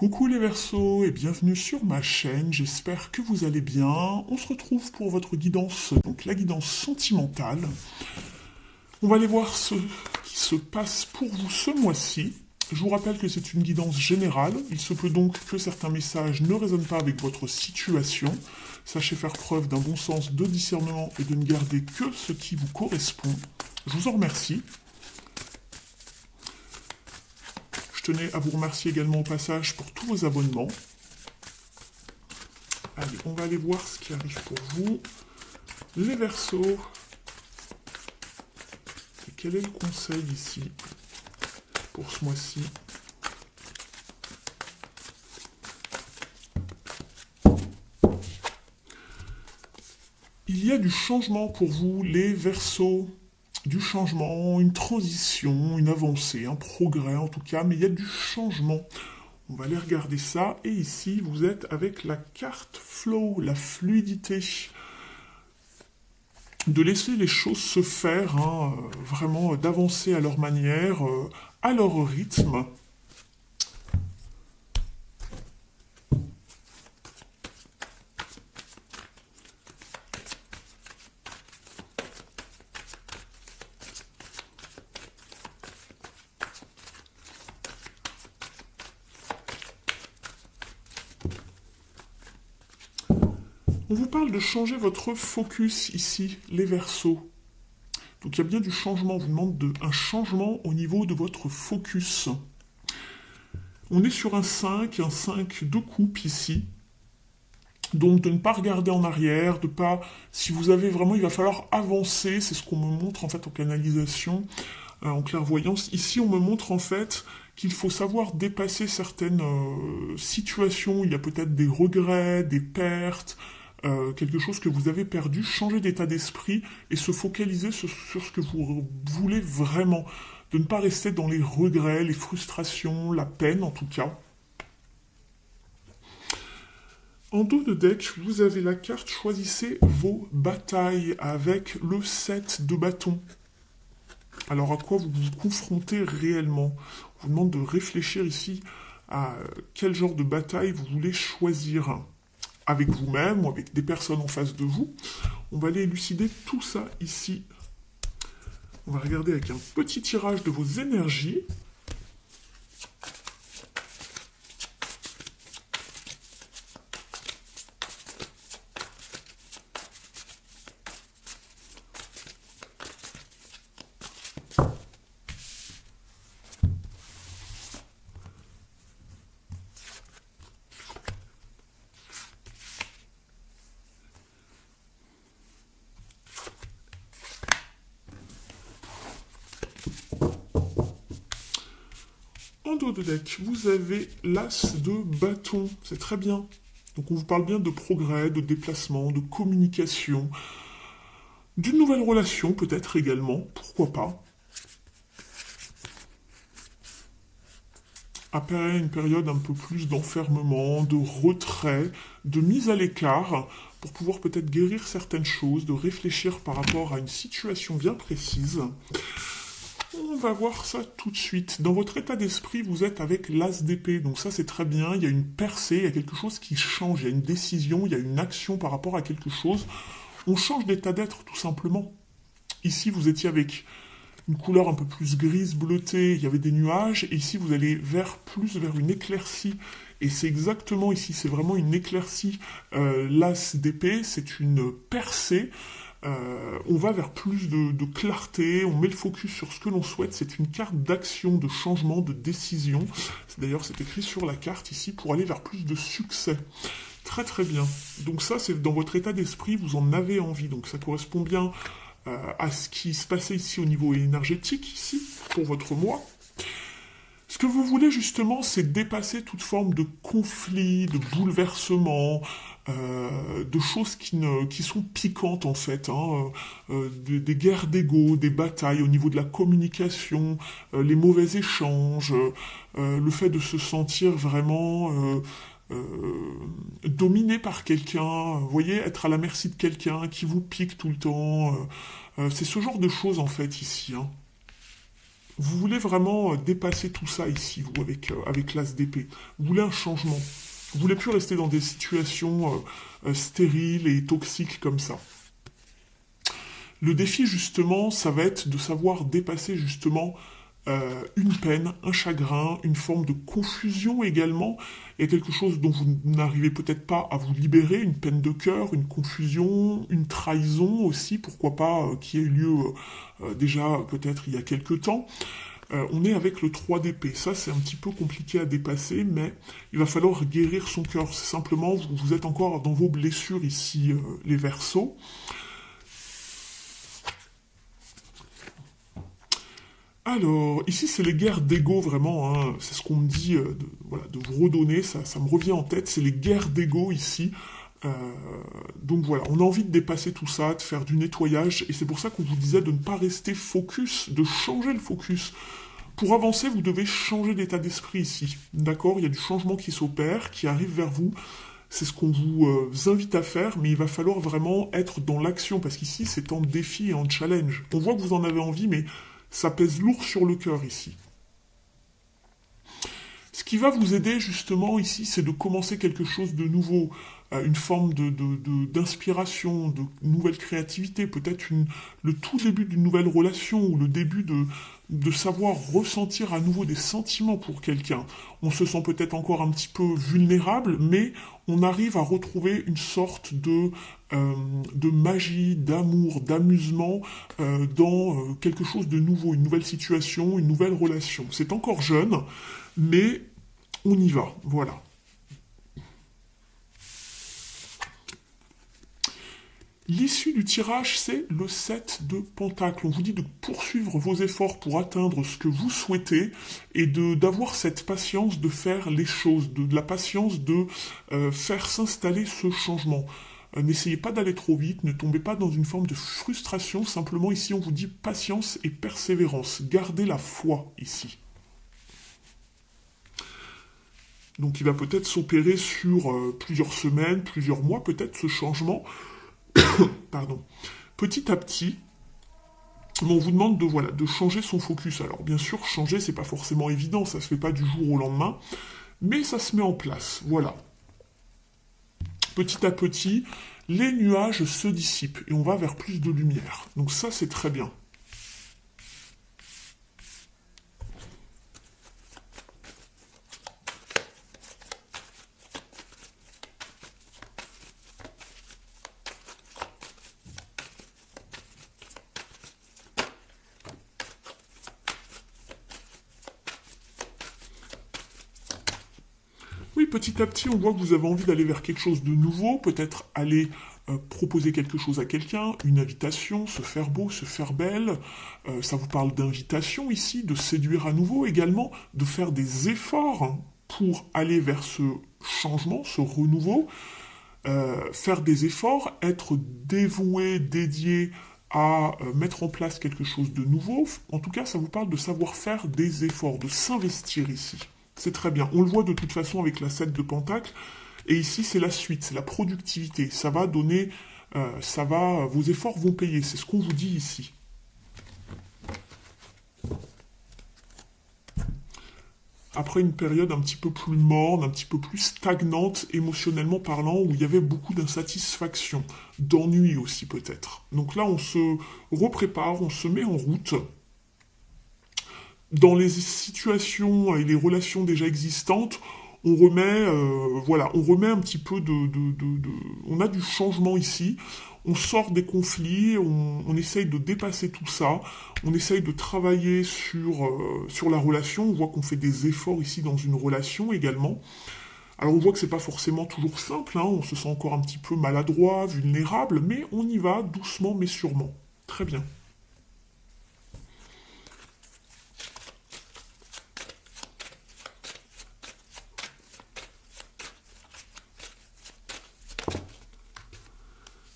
Coucou les Verseaux et bienvenue sur ma chaîne, j'espère que vous allez bien. On se retrouve pour votre guidance, donc la guidance sentimentale. On va aller voir ce qui se passe pour vous ce mois-ci. Je vous rappelle que c'est une guidance générale, il se peut donc que certains messages ne résonnent pas avec votre situation. Sachez faire preuve d'un bon sens de discernement et de ne garder que ce qui vous correspond. Je vous en remercie. Je tenais à vous remercier également au passage pour tous vos abonnements. Allez, on va aller voir ce qui arrive pour vous. Les Verseaux. Et quel est le conseil ici pour ce mois-ci? Il y a du changement pour vous, les Verseaux. Du changement, une transition, une avancée, un progrès en tout cas, mais il y a du changement. On va aller regarder ça, et ici vous êtes avec la carte flow, la fluidité. De laisser les choses se faire, hein, vraiment d'avancer à leur manière, à leur rythme. On vous parle de changer votre focus ici, les Verseaux. Donc il y a bien du changement, on vous demande un changement au niveau de votre focus. On est sur un 5 de coupe ici. Donc de ne pas regarder en arrière, de pas... Si vous avez vraiment, il va falloir avancer, c'est ce qu'on me montre en fait en canalisation, en clairvoyance. Ici on me montre en fait qu'il faut savoir dépasser certaines situations où il y a peut-être des regrets, des pertes, quelque chose que vous avez perdu, changer d'état d'esprit et se focaliser sur ce que vous voulez vraiment. De ne pas rester dans les regrets, les frustrations, la peine en tout cas. En dos de deck, vous avez la carte choisissez vos batailles avec le 7 de bâton. Alors à quoi vous vous confrontez réellement? On vous demande de réfléchir ici à quel genre de bataille vous voulez choisir. Avec vous-même ou avec des personnes en face de vous. On va aller élucider tout ça ici. On va regarder avec un petit tirage de vos énergies. En dos de deck, vous avez l'as de bâton. C'est très bien. Donc on vous parle bien de progrès, de déplacement, de communication, d'une nouvelle relation peut-être également, pourquoi pas. Après une période un peu plus d'enfermement, de retrait, de mise à l'écart, pour pouvoir peut-être guérir certaines choses, de réfléchir par rapport à une situation bien précise. On va voir ça tout de suite. Dans votre état d'esprit, vous êtes avec l'as d'épée. Donc ça, c'est très bien. Il y a une percée, il y a quelque chose qui change. Il y a une décision, il y a une action par rapport à quelque chose. On change d'état d'être, tout simplement. Ici, vous étiez avec une couleur un peu plus grise, bleutée. Il y avait des nuages. Et ici, vous allez plus vers une éclaircie. Et c'est exactement ici, c'est vraiment une éclaircie. L'as d'épée, c'est une percée. On va vers plus de clarté, on met le focus sur ce que l'on souhaite, c'est une carte d'action, de changement, de décision. D'ailleurs, c'est écrit sur la carte ici pour aller vers plus de succès. Très très bien. Donc ça, c'est dans votre état d'esprit, vous en avez envie. Donc ça correspond bien à ce qui se passait ici au niveau énergétique, ici, pour votre mois. Ce que vous voulez justement, c'est dépasser toute forme de conflit, de bouleversement, de choses qui sont piquantes en fait, hein, des guerres d'ego, des batailles au niveau de la communication, les mauvais échanges, le fait de se sentir vraiment dominé par quelqu'un, vous voyez, être à la merci de quelqu'un qui vous pique tout le temps, c'est ce genre de choses en fait ici, hein. Vous voulez vraiment dépasser tout ça ici, vous, avec l'as d'épée. Vous voulez un changement. Vous voulez plus rester dans des situations stériles et toxiques comme ça. Le défi, justement, ça va être de savoir dépasser, justement, une peine, un chagrin, une forme de confusion également. Il y a quelque chose dont vous n'arrivez peut-être pas à vous libérer, une peine de cœur, une confusion, une trahison aussi, pourquoi pas, qui a eu lieu déjà peut-être il y a quelque temps. On est avec le 3 d'épée. Ça, c'est un petit peu compliqué à dépasser, mais il va falloir guérir son cœur. C'est simplement, vous êtes encore dans vos blessures ici, les Verseaux. Alors, ici, c'est les guerres d'ego, vraiment. Hein. C'est ce qu'on me dit voilà, de vous redonner. Ça me revient en tête. C'est les guerres d'ego ici. Euh, donc voilà, on a envie de dépasser tout ça, de faire du nettoyage. Et c'est pour ça qu'on vous disait de ne pas rester focus, de changer le focus. Pour avancer, vous devez changer d'état d'esprit ici. D'accord? Il y a du changement qui s'opère, qui arrive vers vous. C'est ce qu'on vous invite à faire, mais il va falloir vraiment être dans l'action, parce qu'ici, c'est en défi et en challenge. On voit que vous en avez envie, mais ça pèse lourd sur le cœur ici. Ce qui va vous aider justement ici, c'est de commencer quelque chose de nouveau, une forme d'inspiration, de nouvelle créativité, peut-être le tout début d'une nouvelle relation ou le début de savoir ressentir à nouveau des sentiments pour quelqu'un. On se sent peut-être encore un petit peu vulnérable, mais on arrive à retrouver une sorte de magie, d'amour, d'amusement dans quelque chose de nouveau, une nouvelle situation, une nouvelle relation. C'est encore jeune, mais on y va, voilà. L'issue du tirage, c'est le 7 de Pentacle. On vous dit de poursuivre vos efforts pour atteindre ce que vous souhaitez et d'avoir cette patience de faire les choses, de la patience de faire s'installer ce changement. N'essayez pas d'aller trop vite, ne tombez pas dans une forme de frustration. Simplement, ici, on vous dit patience et persévérance. Gardez la foi ici. Donc il va peut-être s'opérer sur plusieurs semaines, plusieurs mois, peut-être ce changement. Pardon. Petit à petit, on vous demande de, voilà, de changer son focus. Alors bien sûr, changer, c'est pas forcément évident, ça se fait pas du jour au lendemain, mais ça se met en place. Voilà. Petit à petit, les nuages se dissipent et on va vers plus de lumière. Donc ça, c'est très bien. Oui, petit à petit, on voit que vous avez envie d'aller vers quelque chose de nouveau, peut-être aller proposer quelque chose à quelqu'un, une invitation, se faire beau, se faire belle. Ça vous parle d'invitation ici, de séduire à nouveau également, de faire des efforts pour aller vers ce changement, ce renouveau. Faire des efforts, être dévoué, dédié à mettre en place quelque chose de nouveau. En tout cas, ça vous parle de savoir faire des efforts, de s'investir ici. C'est très bien. On le voit de toute façon avec la 7 de Pentacle. Et ici, c'est la suite, c'est la productivité. Ça va donner, vos efforts vont payer. C'est ce qu'on vous dit ici. Après une période un petit peu plus morne, un petit peu plus stagnante émotionnellement parlant, où il y avait beaucoup d'insatisfaction, d'ennui aussi peut-être. Donc là, on se reprépare, on se met en route. Dans les situations et les relations déjà existantes, on remet, voilà, on remet un petit peu on a du changement ici. On sort des conflits, on essaye de dépasser tout ça, on essaye de travailler sur la relation. On voit qu'on fait des efforts ici dans une relation également. Alors on voit que c'est pas forcément toujours simple, hein, on se sent encore un petit peu maladroit, vulnérable, mais on y va doucement mais sûrement. Très bien.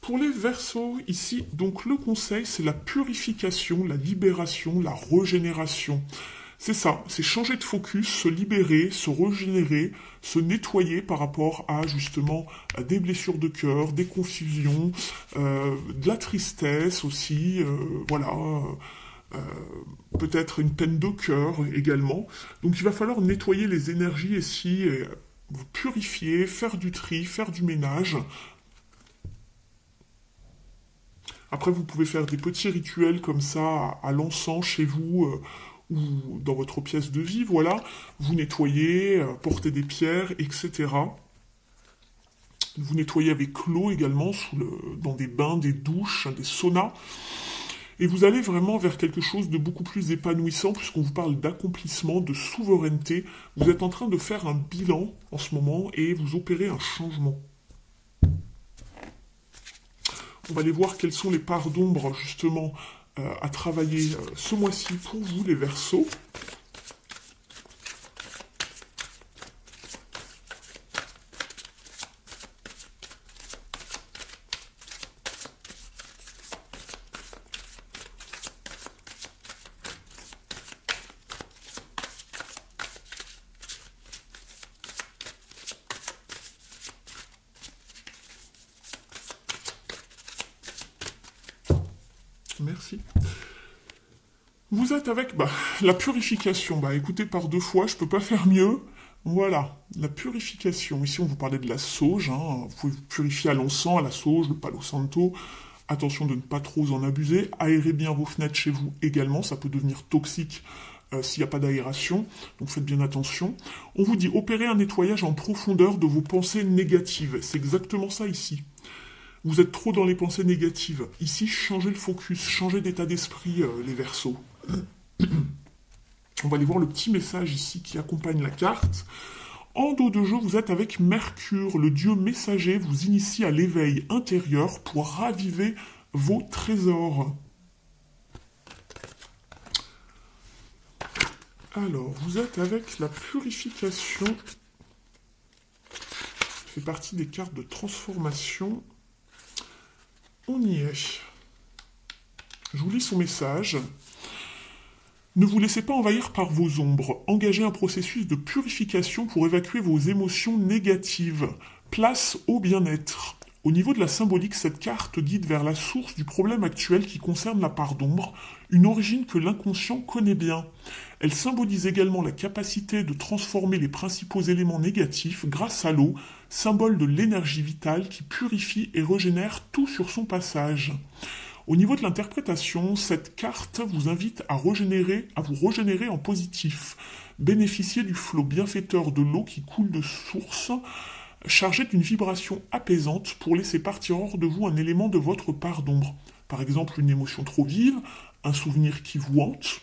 Pour les Verseaux, ici, donc le conseil, c'est la purification, la libération, la régénération. C'est ça, c'est changer de focus, se libérer, se régénérer, se nettoyer par rapport à justement à des blessures de cœur, des confusions, de la tristesse aussi, voilà, peut-être une peine de cœur également. Donc il va falloir nettoyer les énergies ici, et vous purifier, faire du tri, faire du ménage. Après, vous pouvez faire des petits rituels comme ça à l'encens chez vous ou dans votre pièce de vie, voilà. Vous nettoyez, portez des pierres, etc. Vous nettoyez avec l'eau également, dans des bains, des douches, des saunas. Et vous allez vraiment vers quelque chose de beaucoup plus épanouissant, puisqu'on vous parle d'accomplissement, de souveraineté. Vous êtes en train de faire un bilan en ce moment et vous opérez un changement. On va aller voir quelles sont les parts d'ombre, justement, à travailler ce mois-ci pour vous, les Verseaux. Merci. Vous êtes avec la purification. Écoutez, par 2 fois, je peux pas faire mieux. Voilà, la purification. Ici, on vous parlait de la sauge. Vous pouvez vous purifier à l'encens, à la sauge, le palo santo. Attention de ne pas trop en abuser. Aérez bien vos fenêtres chez vous également. Ça peut devenir toxique s'il n'y a pas d'aération. Donc faites bien attention. On vous dit opérer un nettoyage en profondeur de vos pensées négatives. C'est exactement ça ici. Vous êtes trop dans les pensées négatives. Ici, changez le focus, changez d'état d'esprit, les Verseaux. On va aller voir le petit message ici qui accompagne la carte. En dos de jeu, vous êtes avec Mercure, le dieu messager, vous initie à l'éveil intérieur pour raviver vos trésors. Alors, vous êtes avec la purification. Ça fait partie des cartes de transformation. On y est. Je vous lis son message. Ne vous laissez pas envahir par vos ombres. Engagez un processus de purification pour évacuer vos émotions négatives. Place au bien-être. Au niveau de la symbolique, cette carte guide vers la source du problème actuel qui concerne la part d'ombre, une origine que l'inconscient connaît bien. Elle symbolise également la capacité de transformer les principaux éléments négatifs grâce à l'eau, symbole de l'énergie vitale qui purifie et régénère tout sur son passage. Au niveau de l'interprétation, cette carte vous invite à vous régénérer en positif. Bénéficiez du flot bienfaiteur de l'eau qui coule de source, chargé d'une vibration apaisante pour laisser partir hors de vous un élément de votre part d'ombre. Par exemple, une émotion trop vive, un souvenir qui vous hante.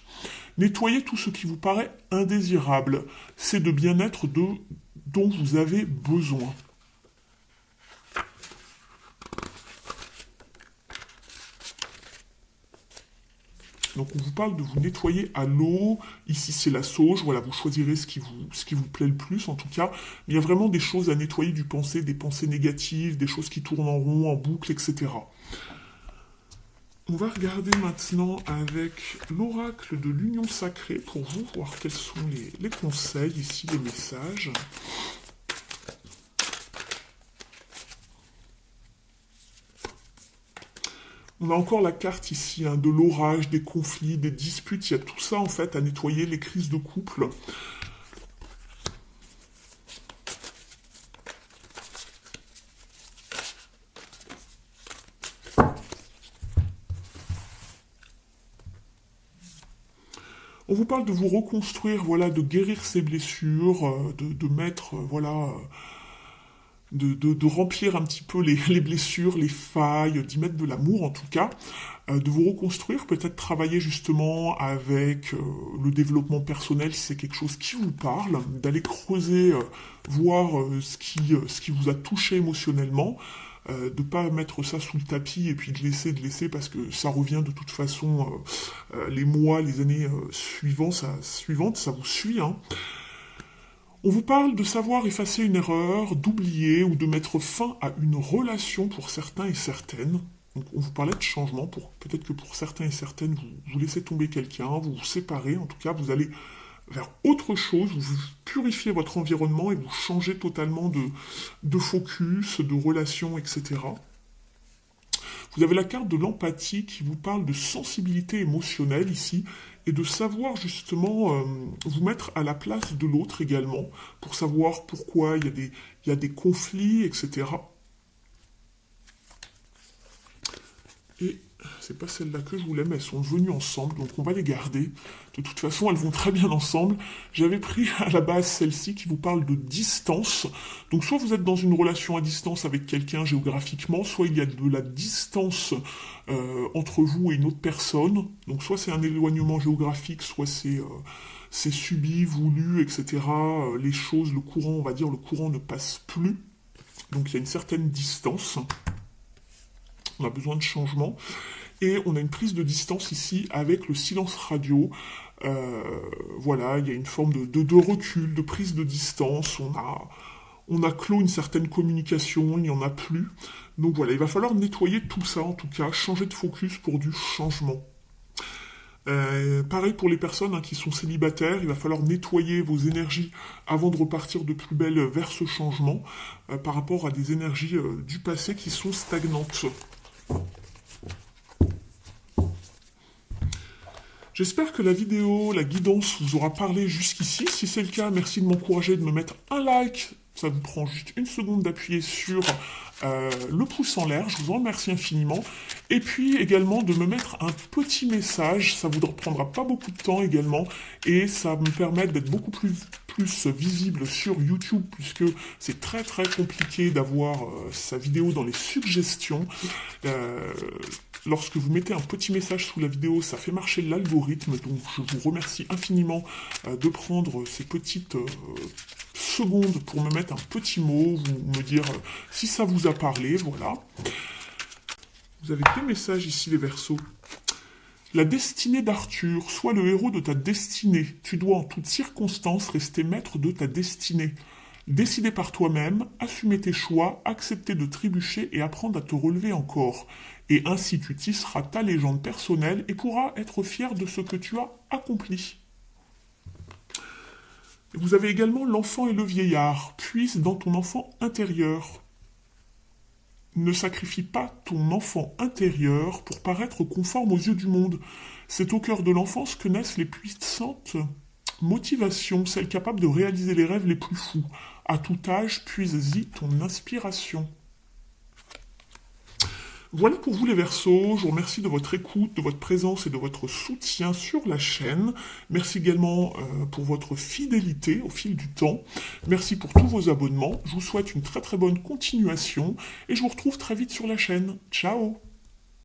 Nettoyez tout ce qui vous paraît indésirable. C'est de bien-être dont vous avez besoin. Donc on vous parle de vous nettoyer à l'eau. Ici c'est la sauge. Voilà, vous choisirez ce qui vous plaît le plus en tout cas. Mais il y a vraiment des choses à nettoyer du pensée, des pensées négatives, des choses qui tournent en rond, en boucle, etc. On va regarder maintenant avec l'oracle de l'union sacrée pour vous, voir quels sont les conseils ici, les messages. On a encore la carte ici, de l'orage, des conflits, des disputes. Il y a tout ça en fait à nettoyer, les crises de couple. On vous parle de vous reconstruire, voilà, de guérir ces blessures, de mettre, voilà, de remplir un petit peu les blessures, les failles, d'y mettre de l'amour en tout cas, de vous reconstruire, peut-être travailler justement avec le développement personnel si c'est quelque chose qui vous parle, d'aller creuser, voir ce qui vous a touché émotionnellement, de ne pas mettre ça sous le tapis et puis de laisser parce que ça revient de toute façon les mois, les années suivantes, ça vous suit, hein. On vous parle de savoir effacer une erreur, d'oublier ou de mettre fin à une relation pour certains et certaines. Donc on vous parlait de changement, peut-être que pour certains et certaines, vous laissez tomber quelqu'un, vous vous séparez, en tout cas vous allez vers autre chose, vous purifiez votre environnement et vous changez totalement de focus, de relation, etc. Vous avez la carte de l'empathie qui vous parle de sensibilité émotionnelle ici et de savoir justement vous mettre à la place de l'autre également pour savoir pourquoi il y a des conflits, etc. Et c'est pas celle-là que je voulais, mais elles sont venues ensemble, donc on va les garder. De toute façon, elles vont très bien ensemble. J'avais pris à la base celle-ci qui vous parle de distance. Donc soit vous êtes dans une relation à distance avec quelqu'un géographiquement, soit il y a de la distance entre vous et une autre personne. Donc soit c'est un éloignement géographique, soit c'est subi, voulu, etc. Les choses, le courant, on va dire, le courant ne passe plus. Donc il y a une certaine distance. On a besoin de changement. Et on a une prise de distance ici avec le silence radio. Voilà, il y a une forme de recul, de prise de distance. On a clos une certaine communication, il n'y en a plus. Donc voilà, il va falloir nettoyer tout ça en tout cas, changer de focus pour du changement. Pareil pour les personnes qui sont célibataires, il va falloir nettoyer vos énergies avant de repartir de plus belle vers ce changement par rapport à des énergies du passé qui sont stagnantes. J'espère que la vidéo, la guidance vous aura parlé jusqu'ici. Si c'est le cas, merci de m'encourager de me mettre un like. Ça vous prend juste une seconde d'appuyer sur le pouce en l'air. Je vous en remercie infiniment. Et puis également de me mettre un petit message. Ça vous ne prendra pas beaucoup de temps également. Et ça va me permettre d'être beaucoup plus visible sur YouTube, puisque c'est très très compliqué d'avoir sa vidéo dans les suggestions. Lorsque vous mettez un petit message sous la vidéo, ça fait marcher l'algorithme, donc je vous remercie infiniment de prendre ces petites secondes pour me mettre un petit mot, vous me dire si ça vous a parlé, voilà. Vous avez deux messages ici, les Verseaux. La destinée d'Arthur, sois le héros de ta destinée. Tu dois en toutes circonstances rester maître de ta destinée. Décider par toi-même, assumer tes choix, accepter de trébucher et apprendre à te relever encore. Et ainsi tu tisseras ta légende personnelle et pourras être fier de ce que tu as accompli. Vous avez également l'enfant et le vieillard. Puise dans ton enfant intérieur. Ne sacrifie pas ton enfant intérieur pour paraître conforme aux yeux du monde. C'est au cœur de l'enfance que naissent les puissantes motivations, celles capables de réaliser les rêves les plus fous. À tout âge, puise-y ton inspiration. Voilà pour vous les Verseaux, je vous remercie de votre écoute, de votre présence et de votre soutien sur la chaîne. Merci également pour votre fidélité au fil du temps. Merci pour tous vos abonnements. Je vous souhaite une très très bonne continuation et je vous retrouve très vite sur la chaîne. Ciao!